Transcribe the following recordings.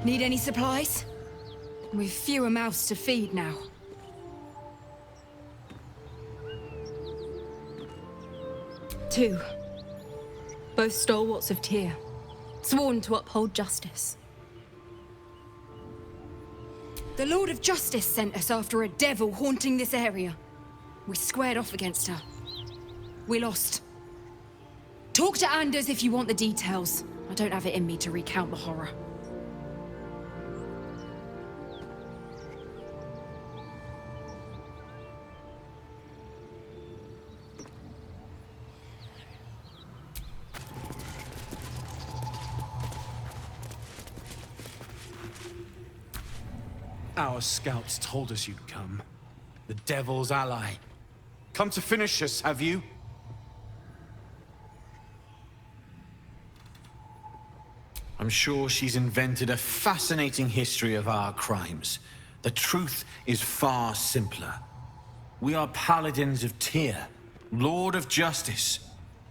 Need any supplies? We've fewer mouths to feed now. Two. Both stalwarts of Tyr, sworn to uphold justice. The Lord of Justice sent us after a devil haunting this area. We squared off against her. We lost. Talk to Anders if you want the details. I don't have it in me to recount the horror. Our scouts told us you'd come. The Devil's ally. Come to finish us, have you? I'm sure she's invented a fascinating history of our crimes. The truth is far simpler. We are paladins of Tyr, Lord of Justice.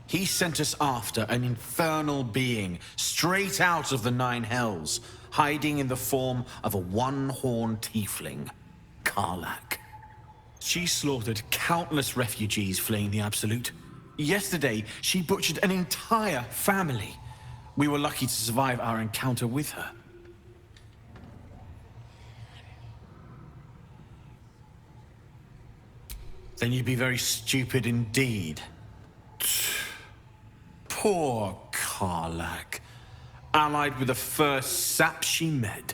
He sent us after an infernal being, straight out of the Nine Hells, hiding in the form of a one-horned tiefling, Karlach. She slaughtered countless refugees fleeing the Absolute. Yesterday, she butchered an entire family. We were lucky to survive our encounter with her. Then you'd be very stupid indeed. Poor Karlach, allied with the first sap she met,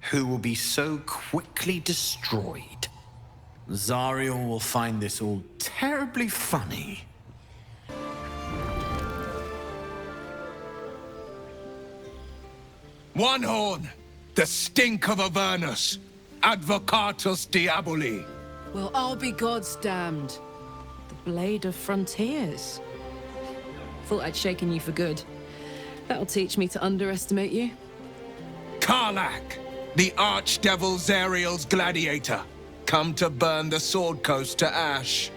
who will be so quickly destroyed. Zariel will find this all terribly funny. One horn, the stink of Avernus, Advocatus Diaboli. Well, I'll be God's damned. The Blade of Frontiers. Thought I'd shaken you for good. That'll teach me to underestimate you. Karlach, the Archdevil Zariel's gladiator, come to burn the Sword Coast to ash.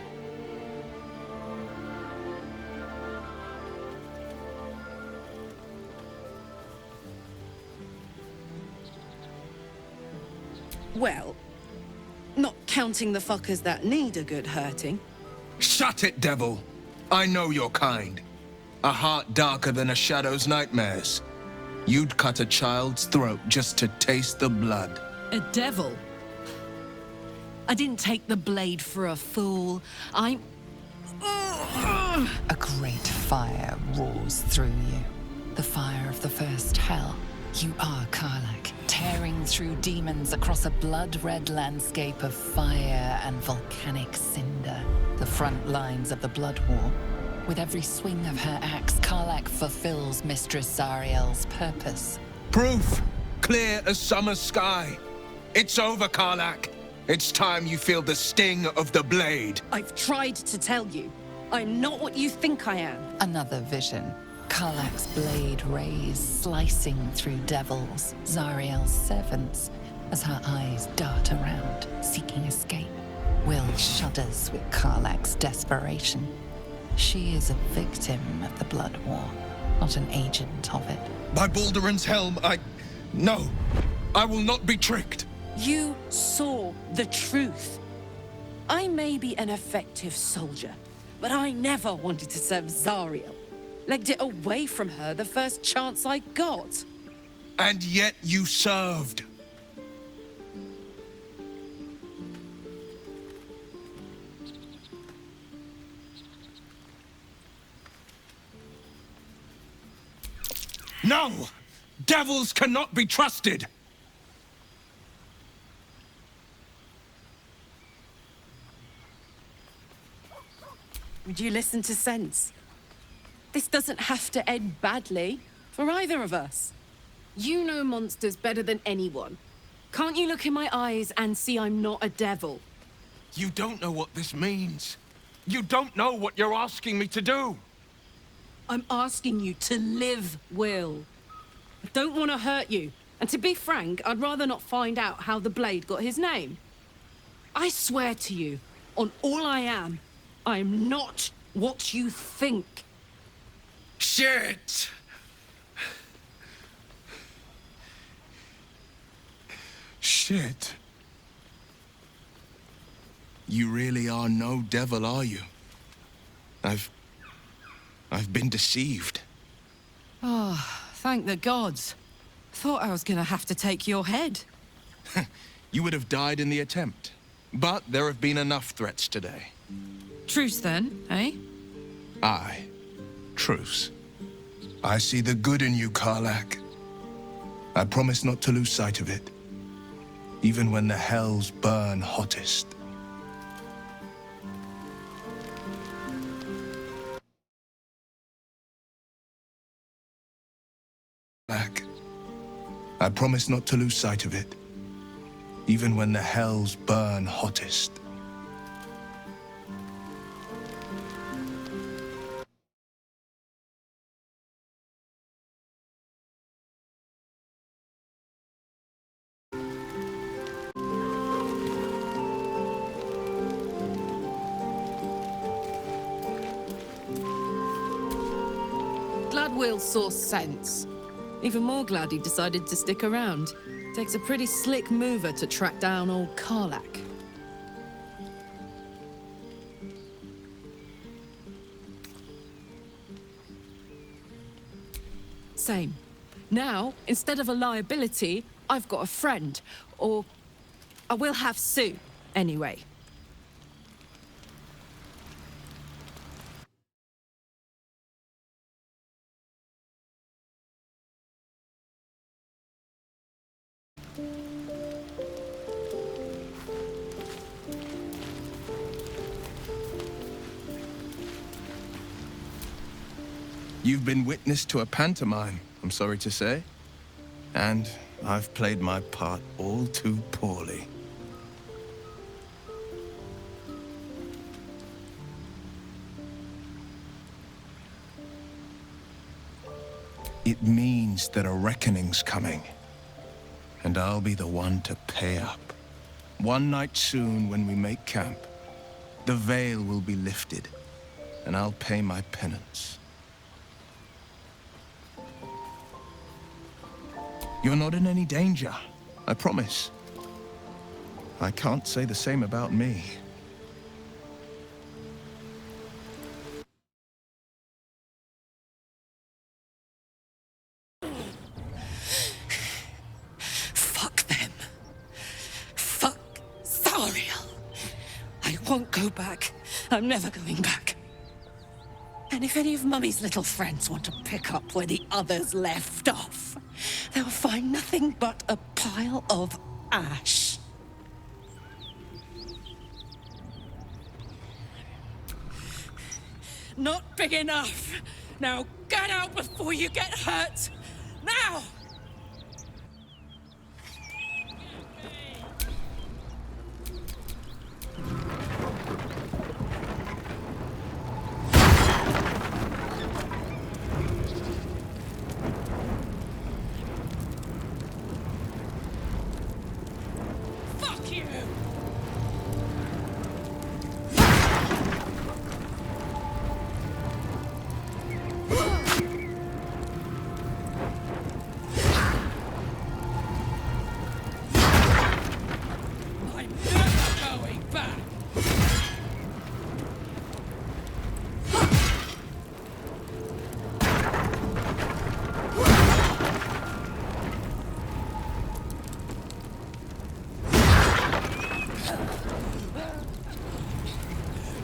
Well, not counting the fuckers that need a good hurting. Shut it, devil. I know your kind. A heart darker than a shadow's nightmares. You'd cut a child's throat just to taste the blood. A devil? I didn't take the blade for a fool. I'm... A great fire roars through you. The fire of the first hell. You are Karlach, tearing through demons across a blood-red landscape of fire and volcanic cinder. The front lines of the Blood War. With every swing of her axe, Karlach fulfills Mistress Zariel's purpose. Proof! Clear as summer sky. It's over, Karlach. It's time you feel the sting of the blade. I've tried to tell you. I'm not what you think I am. Another vision. Karlach's blade rays slicing through devils, Zariel's servants, as her eyes dart around, seeking escape. Will shudders with Karlach's desperation. She is a victim of the Blood War, not an agent of it. By Balduran's helm, No, I will not be tricked. You saw the truth. I may be an effective soldier, but I never wanted to serve Zariel. Legged it away from her the first chance I got. And yet you served. No! Devils cannot be trusted! Would you listen to sense? This doesn't have to end badly for either of us. You know monsters better than anyone. Can't you look in my eyes and see I'm not a devil? You don't know what this means. You don't know what you're asking me to do. I'm asking you to live, Will. I don't want to hurt you. And to be frank, I'd rather not find out how the Blade got his name. I swear to you, on all I am not what you think. Shit! Shit. You really are no devil, are you? I've been deceived. Oh, thank the gods. Thought I was gonna have to take your head. You would have died in the attempt. But there have been enough threats today. Truce then, eh? Aye. Truce. I see the good in you, Karlach. I promise not to lose sight of it. Even when the hells burn hottest. I promise not to lose sight of it, even when the hells burn hottest. Glad Will saw sense. Even more glad he decided to stick around. Takes a pretty slick mover to track down old Karlach. Same. Now, instead of a liability, I've got a friend. Or I will have Sue, anyway. You've been witness to a pantomime, I'm sorry to say. And I've played my part all too poorly. It means that a reckoning's coming. And I'll be the one to pay up. One night soon, when we make camp, the veil will be lifted, and I'll pay my penance. You're not in any danger, I promise. I can't say the same about me. Fuck them. Fuck Zariel. I won't go back. I'm never going back. And if any of Mummy's little friends want to pick up where the others left off, they'll find nothing but a pile of ash. Not big enough. Now get out before you get hurt. Now! Fuck you! I'm never going back!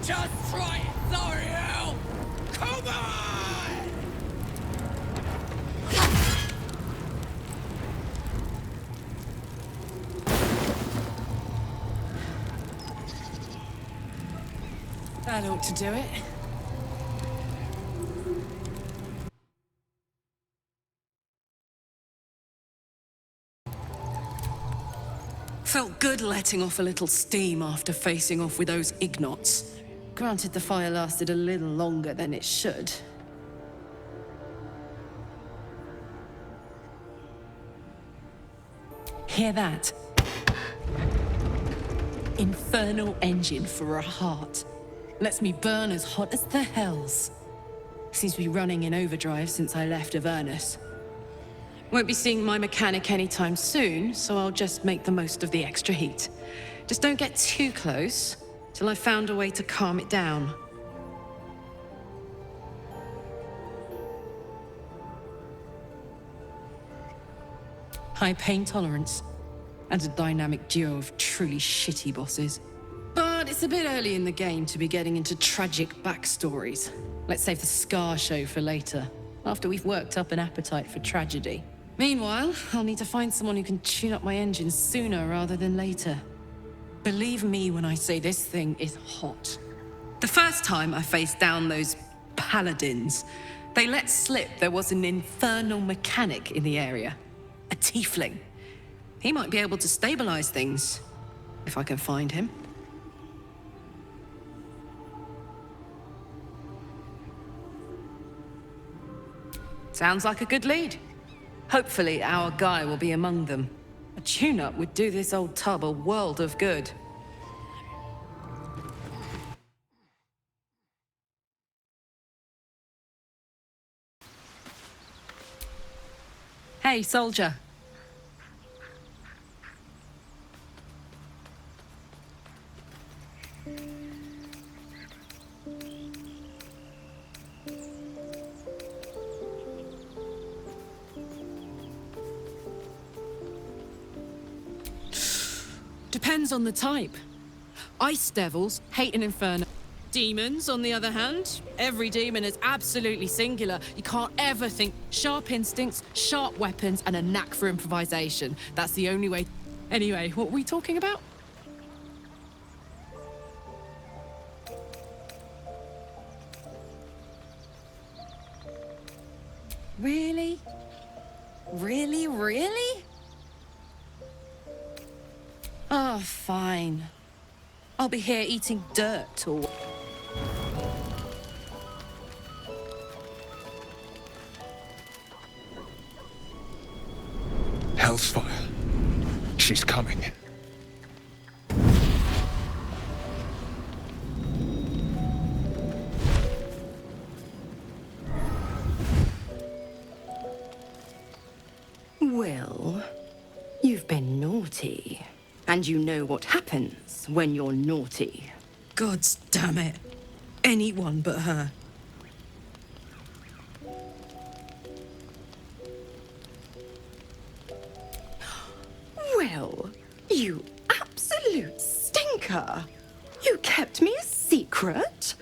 Just try it, Zariel! Come on! That ought to do it. Felt good letting off a little steam after facing off with those ignots. Granted, the fire lasted a little longer than it should. Hear that? Infernal engine for a heart. Lets me burn as hot as the hells. Seems to be running in overdrive since I left Avernus. Won't be seeing my mechanic anytime soon, so I'll just make the most of the extra heat. Just don't get too close, till I've found a way to calm it down. High pain tolerance, and a dynamic duo of truly shitty bosses. But it's a bit early in the game to be getting into tragic backstories. Let's save the Scar show for later, after we've worked up an appetite for tragedy. Meanwhile, I'll need to find someone who can tune up my engine sooner rather than later. Believe me when I say this thing is hot. The first time I faced down those paladins, they let slip there was an infernal mechanic in the area. A tiefling. He might be able to stabilize things, if I can find him. Sounds like a good lead. Hopefully our guy will be among them. A tune-up would do this old tub a world of good. Hey, soldier. Depends on the type. Ice devils hate an inferno. Demons, on the other hand, every demon is absolutely singular. You can't ever think sharp instincts, sharp weapons, and a knack for improvisation. That's the only way. Anyway, what were we talking about? Really? Really, really? Oh, fine. I'll be here eating dirt or... Hellsfire. She's coming. Well, you've been naughty. And you know what happens when you're naughty. Gods damn it. Anyone but her. Well, you absolute stinker. You kept me a secret?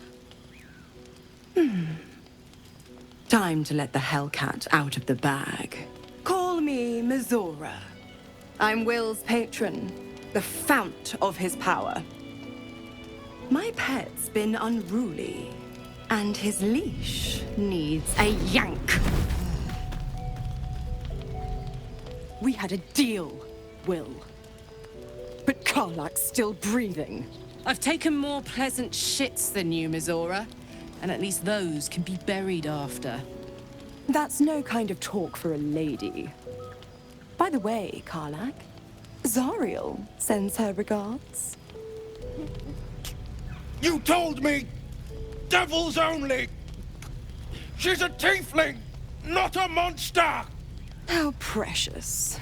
Time to let the Hellcat out of the bag. Call me Mizora. I'm Will's patron, the fount of his power. My pet's been unruly, and his leash needs a yank. We had a deal, Will. But Karlak's still breathing. I've taken more pleasant shits than you, Mizora. And at least those can be buried after. That's no kind of talk for a lady. By the way, Karlak, Zariel sends her regards. You told me! Devils only! She's a tiefling, not a monster! How precious.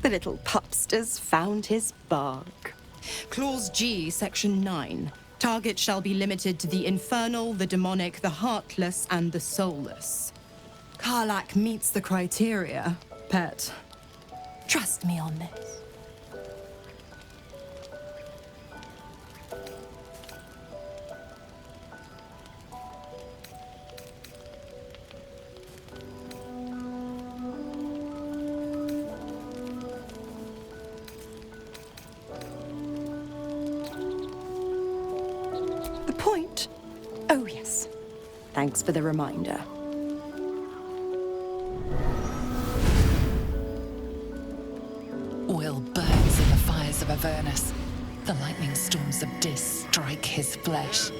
The little pupster's found his bark. Clause G, Section 9. Target shall be limited to the infernal, the demonic, the heartless, and the soulless. Karlak meets the criteria, pet. Trust me on this. The point? Oh, yes. Thanks for the reminder. Will burns in the fires of Avernus. The lightning storms of Dis strike his flesh.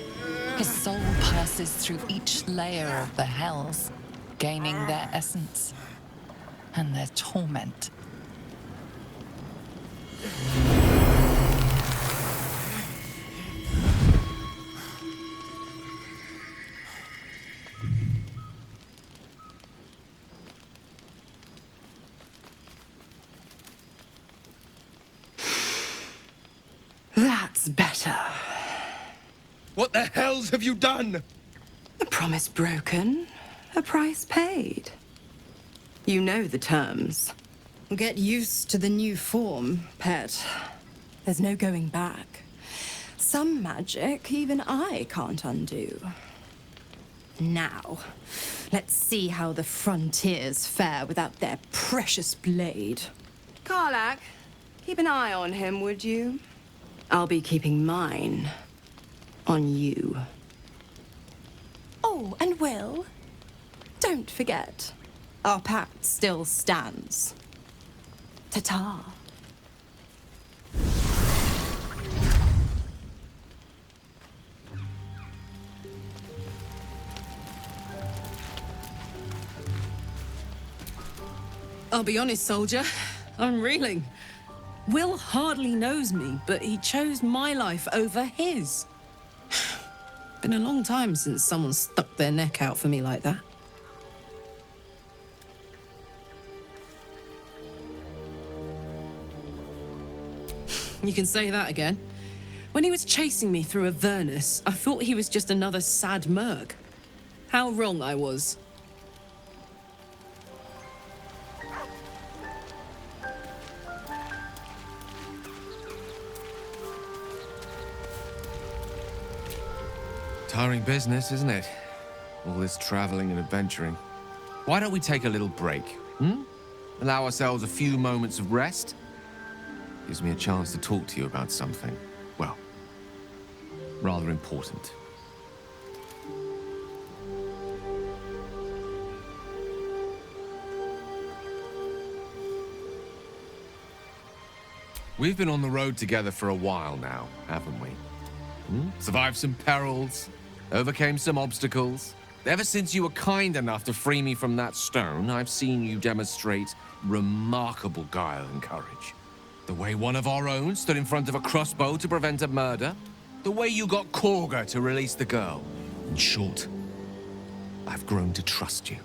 His soul passes through each layer of the hells, gaining their essence and their torment. gets better. What the hells have you done? A promise broken, a price paid. You know the terms. Get used to the new form, pet. There's no going back. Some magic even I can't undo. Now, let's see how the frontiers fare without their precious blade. Karlak, keep an eye on him, would you? I'll be keeping mine on you. Oh, and Will, don't forget, our pact still stands. Ta-ta. I'll be honest, soldier. I'm reeling. Will hardly knows me, but he chose my life over his. Been a long time since someone stuck their neck out for me like that. You can say that again. When he was chasing me through Avernus, I thought he was just another sad merc. How wrong I was. Tiring business, isn't it? All this traveling and adventuring. Why don't we take a little break, hmm? Allow ourselves a few moments of rest? Gives me a chance to talk to you about something, well, rather important. We've been on the road together for a while now, haven't we? Survived some perils, overcame some obstacles. Ever since you were kind enough to free me from that stone, I've seen you demonstrate remarkable guile and courage. The way one of our own stood in front of a crossbow to prevent a murder. The way you got Korga to release the girl. In short, I've grown to trust you.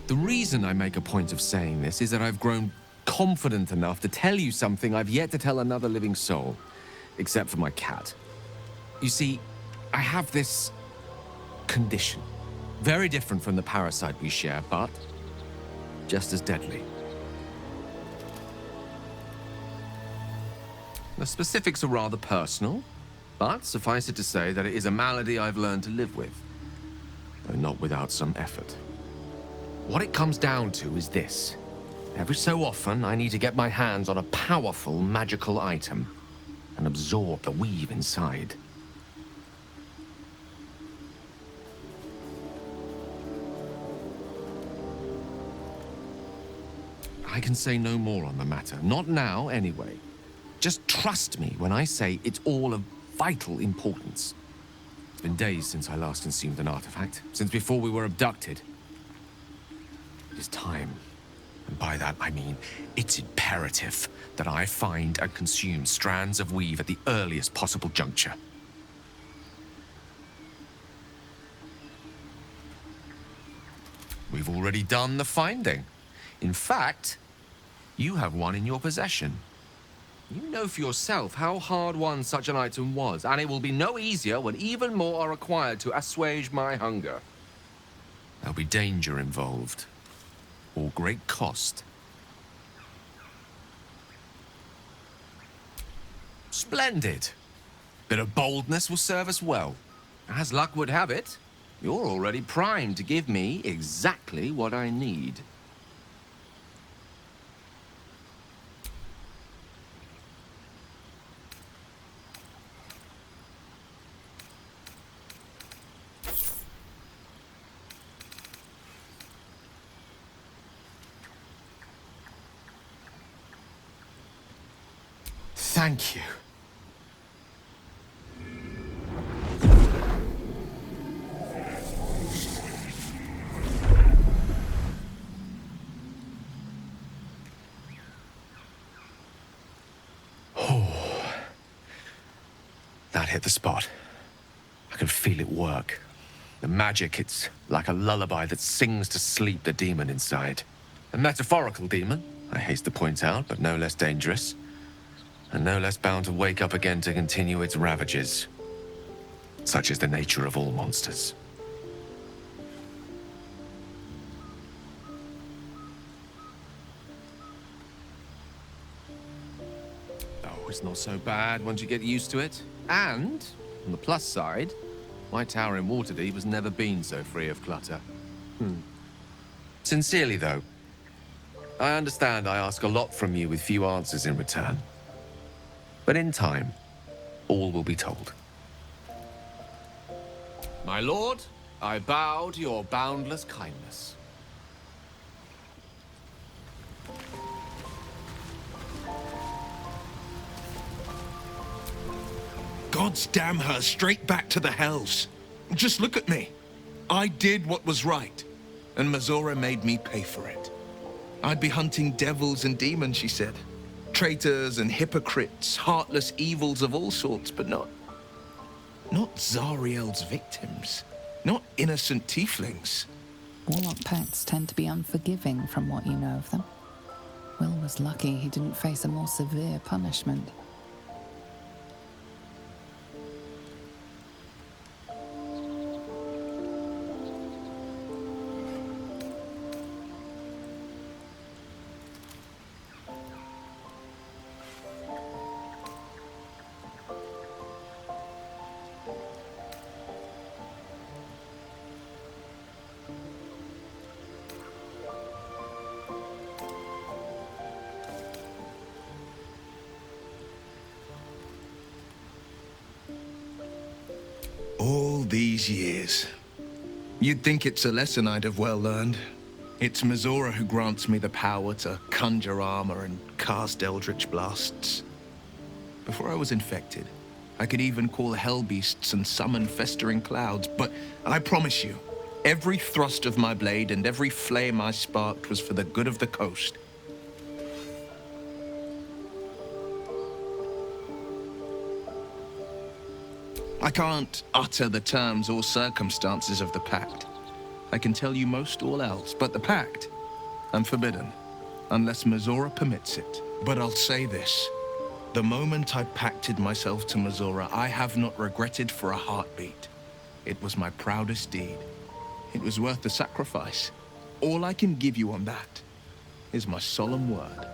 The reason I make a point of saying this is that I've grown confident enough to tell you something I've yet to tell another living soul, except for my cat. You see, I have this condition. Very different from the parasite we share, but just as deadly. The specifics are rather personal, but suffice it to say that it is a malady I've learned to live with, though not without some effort. What it comes down to is this. Every so often, I need to get my hands on a powerful magical item and absorb the weave inside. I can say no more on the matter. Not now, anyway. Just trust me when I say it's all of vital importance. It's been days since I last consumed an artifact, since before we were abducted. It is time. And by that, I mean, it's imperative that I find and consume strands of weave at the earliest possible juncture. We've already done the finding. In fact, you have one in your possession. You know for yourself how hard won such an item was, and it will be no easier when even more are required to assuage my hunger. There'll be danger involved. Or great cost. Splendid. Bit of boldness will serve us well. As luck would have it, you're already primed to give me exactly what I need. Thank you. Oh, that hit the spot. I can feel it work. The magic, it's like a lullaby that sings to sleep the demon inside. A metaphorical demon, I haste to point out, but no less dangerous. and no less bound to wake up again to continue its ravages. Such is the nature of all monsters. Oh, it's not so bad once you get used to it. And, on the plus side, my tower in Waterdeep has never been so free of clutter. Sincerely, though, I understand I ask a lot from you with few answers in return. But in time, all will be told. My lord, I bow to your boundless kindness. Gods damn her, straight back to the hells. Just look at me. I did what was right, and Mazora made me pay for it. I'd be hunting devils and demons, she said. Traitors and hypocrites, heartless evils of all sorts, but not Zariel's victims. Not innocent tieflings. Warlock pets tend to be unforgiving from what you know of them. Will was lucky he didn't face a more severe punishment. All these years. You'd think it's a lesson I'd have well learned. It's Mazora who grants me the power to conjure armor and cast eldritch blasts. Before I was infected, I could even call hell beasts and summon festering clouds, but I promise you, every thrust of my blade and every flame I sparked was for the good of the coast. I can't utter the terms or circumstances of the pact. I can tell you most all else, but the pact, I'm forbidden, unless Mazora permits it. But I'll say this. The moment I pacted myself to Mazora, I have not regretted for a heartbeat. It was my proudest deed. It was worth the sacrifice. All I can give you on that is my solemn word.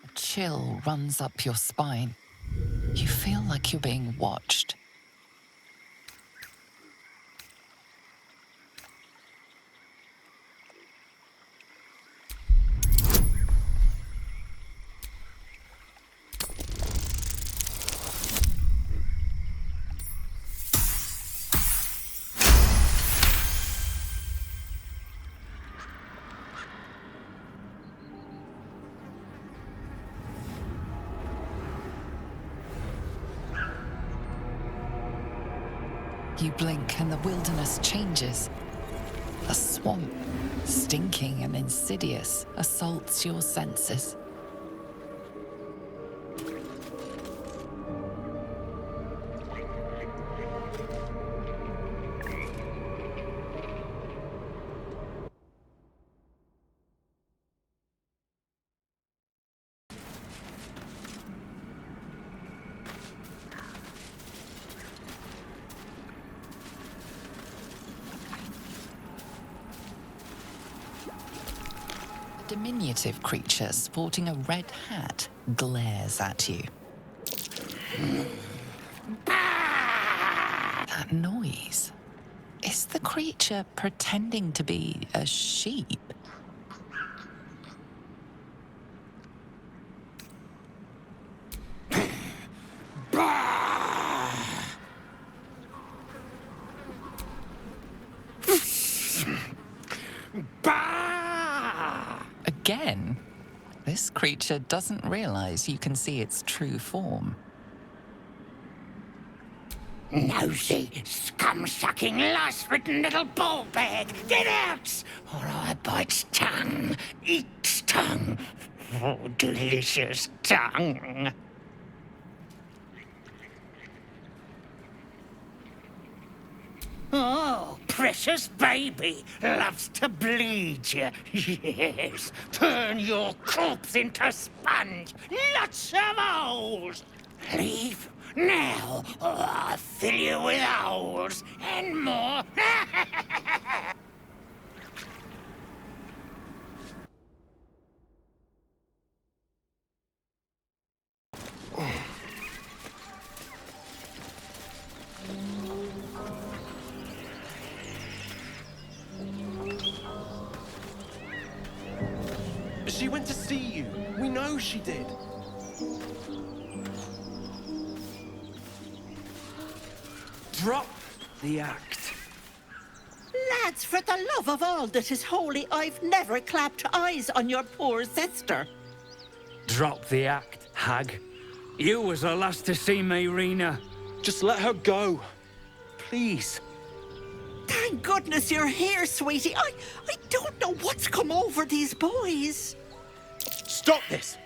A chill runs up your spine. You feel like you're being watched. You blink and the wilderness changes. A swamp, stinking and insidious, assaults your senses. A diminutive creature sporting a red hat glares at you. That noise. Is the creature pretending to be a sheep? Again, this creature doesn't realize you can see its true form. Nosy, scum-sucking, lice-ridden little ball bag! Get out! Or I bite tongue, eat tongue. Oh, delicious tongue. Oh, precious baby loves to bleed you. Yes, turn your corpse into sponge. Lots of holes. Leave now, or I'll fill you with holes and more. She went to see you. We know she did. Drop the act. Lads, for the love of all that is holy, I've never clapped eyes on your poor sister. Drop the act, hag. You was the last to see Mayrina. Just let her go. Please. Thank goodness you're here, sweetie. I don't know what's come over these boys. Stop this!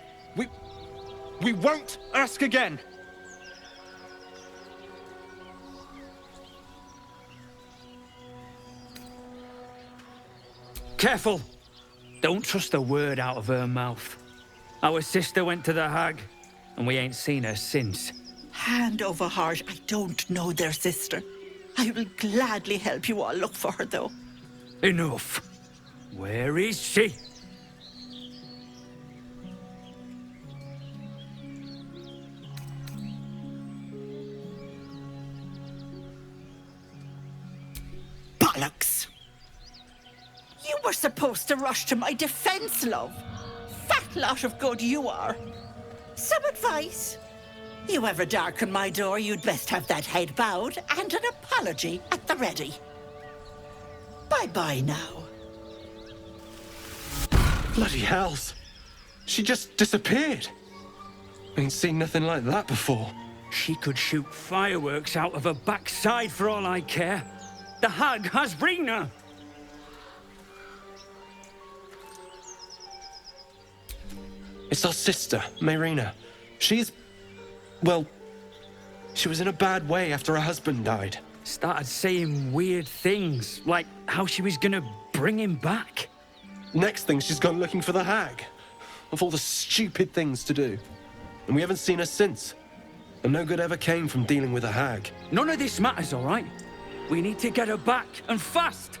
We won't ask again! Careful! Don't trust a word out of her mouth. Our sister went to the hag, and we ain't seen her since. Hand over heart, I don't know their sister. I will gladly help you all look for her, though. Enough. Where is she? Bollocks! You were supposed to rush to my defense, love. Fat lot of good you are. Some advice? You ever darken my door, you'd best have that head bowed and an apology at the ready. Bye-bye now. Bloody hells. She just disappeared. Ain't seen nothing like that before. She could shoot fireworks out of her backside for all I care. The hag has Rena. It's our sister, Mayrina. She's... well... she was in a bad way after her husband died. Started saying weird things, like how she was gonna bring him back. Next thing, she's gone looking for the hag. Of all the stupid things to do. And we haven't seen her since. And no good ever came from dealing with a hag. None of this matters, all right? We need to get her back, and fast!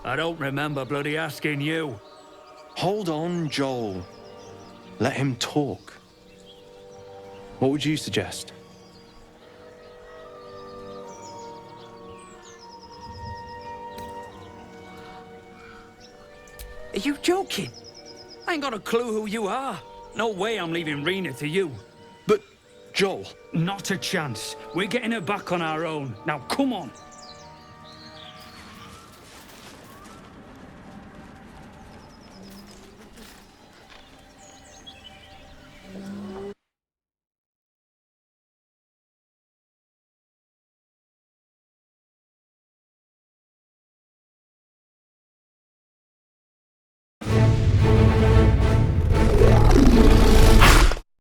I don't remember bloody asking you. Hold on, Joel. Let him talk. What would you suggest? Are you joking? I ain't got a clue who you are. No way I'm leaving Rena to you. But, Joel... Not a chance. We're getting her back on our own. Now, come on.